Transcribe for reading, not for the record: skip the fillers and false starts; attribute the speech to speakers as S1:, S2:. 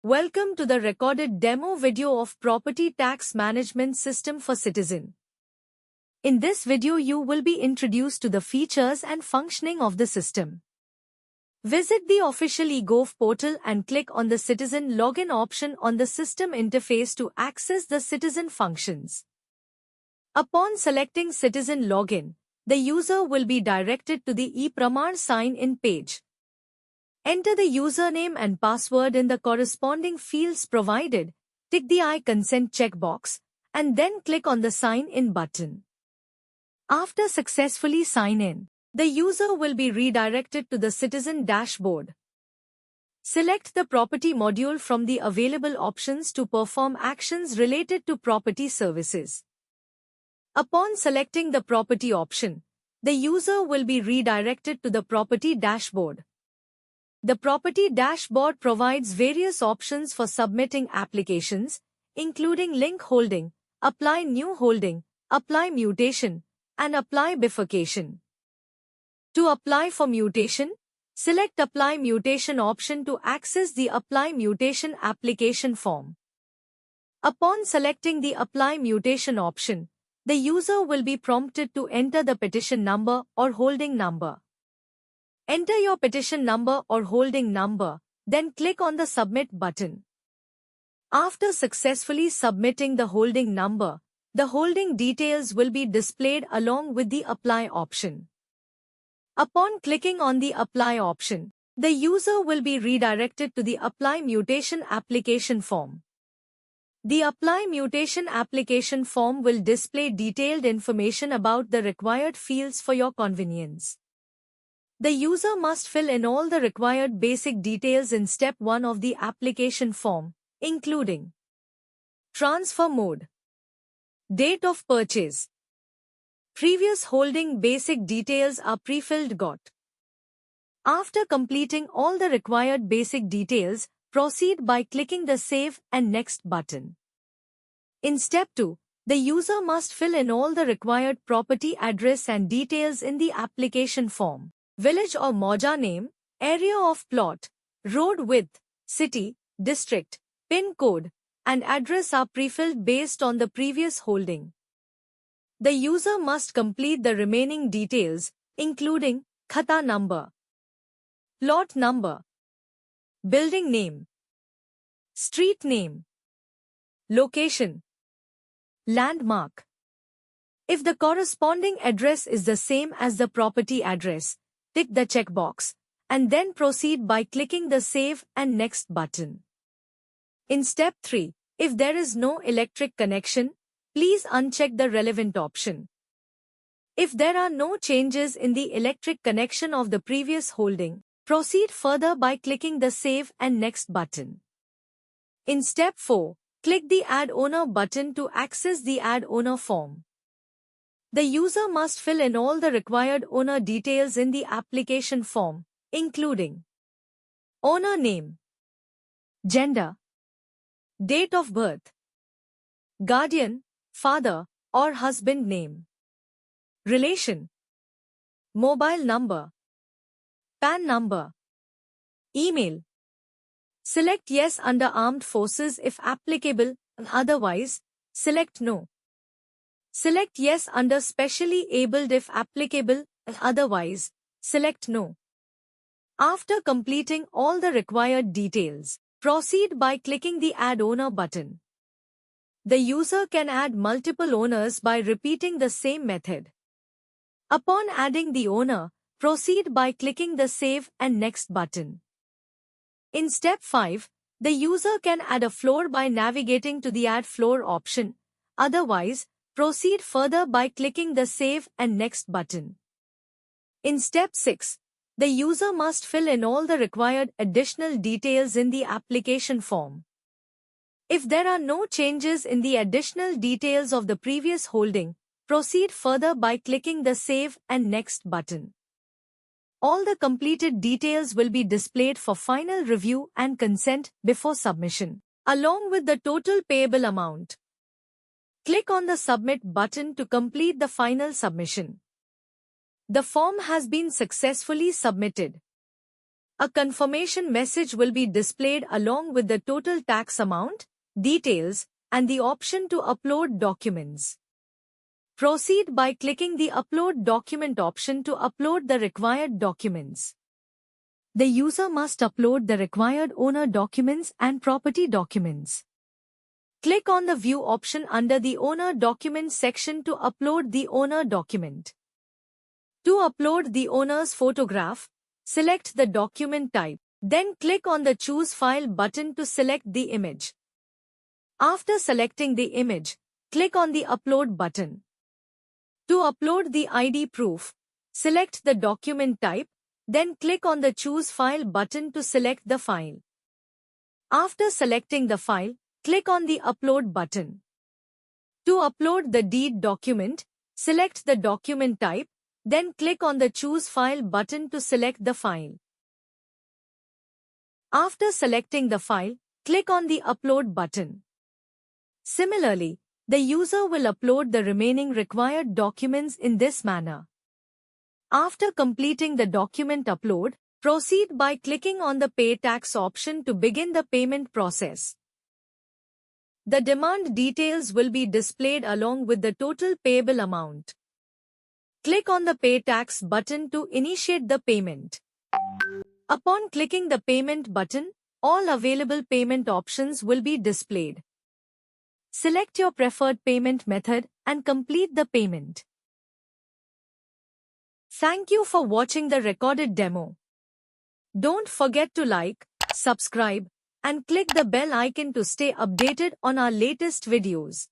S1: Welcome to the recorded demo video of Property Tax Management System for Citizen. In this video you will be introduced to the features and functioning of the system. Visit the official eGov portal and click on the Citizen Login option on the system interface to access the Citizen functions. Upon selecting Citizen Login, the user will be directed to the ePraman sign-in page. Enter the username and password in the corresponding fields provided, tick the I consent checkbox, and then click on the Sign In button. After successfully sign in, the user will be redirected to the Citizen dashboard. Select the Property module from the available options to perform actions related to property services. Upon selecting the Property option, the user will be redirected to the Property dashboard. The Property dashboard provides various options for submitting applications, including link holding, apply new holding, apply mutation, and apply bifurcation. To apply for mutation, select Apply Mutation option to access the Apply Mutation application form. Upon selecting the Apply Mutation option, the user will be prompted to enter the petition number or holding number. Enter your petition number or holding number, then click on the Submit button. After successfully submitting the holding number, the holding details will be displayed along with the Apply option. Upon clicking on the Apply option, the user will be redirected to the Apply Mutation application form. The Apply Mutation application form will display detailed information about the required fields for your convenience. The user must fill in all the required basic details in Step 1 of the application form, including transfer mode, date of purchase. Previous holding basic details are pre-filled. After completing all the required basic details, proceed by clicking the Save and Next button. In Step 2, the user must fill in all the required property address and details in the application form. Village or Moja name, area of plot, road width, city, district, PIN code, and address are pre-filled based on the previous holding. The user must complete the remaining details, including khata number, plot number, building name, street name, location, landmark. If the corresponding address is the same as the property address, tick the checkbox, and then proceed by clicking the Save and Next button. In Step 3, if there is no electric connection, please uncheck the relevant option. If there are no changes in the electric connection of the previous holding, proceed further by clicking the Save and Next button. In Step 4, click the Add Owner button to access the Add Owner form. The user must fill in all the required owner details in the application form, including owner name, gender, date of birth, guardian, father or husband name, relation, mobile number, PAN number, email. Select Yes under Armed Forces if applicable, otherwise, select No. Select Yes under Specially Abled if applicable, otherwise, select No. After completing all the required details, proceed by clicking the Add Owner button. The user can add multiple owners by repeating the same method. Upon adding the owner, proceed by clicking the Save and Next button. In Step 5, the user can add a floor by navigating to the Add Floor option, otherwise, proceed further by clicking the Save and Next button. In Step 6, the user must fill in all the required additional details in the application form. If there are no changes in the additional details of the previous holding, proceed further by clicking the Save and Next button. All the completed details will be displayed for final review and consent before submission, along with the total payable amount. Click on the Submit button to complete the final submission. The form has been successfully submitted. A confirmation message will be displayed along with the total tax amount, details, and the option to upload documents. Proceed by clicking the Upload Document option to upload the required documents. The user must upload the required owner documents and property documents. Click on the View option under the Owner Documents section to upload the owner document. To upload the owner's photograph, select the document type. Then click on the Choose File button to select the image. After selecting the image, click on the Upload button. To upload the ID proof, select the document type, then click on the Choose File button to select the file. After selecting the file, click on the Upload button. To upload the deed document, select the document type, then click on the Choose File button to select the file. After selecting the file, click on the Upload button. Similarly, the user will upload the remaining required documents in this manner. After completing the document upload, proceed by clicking on the Pay Tax option to begin the payment process. The demand details will be displayed along with the total payable amount. Click on the Pay Tax button to initiate the payment. Upon clicking the Payment button, all available payment options will be displayed. Select your preferred payment method and complete the payment. Thank you for watching the recorded demo. Don't forget to like, subscribe, and click the bell icon to stay updated on our latest videos.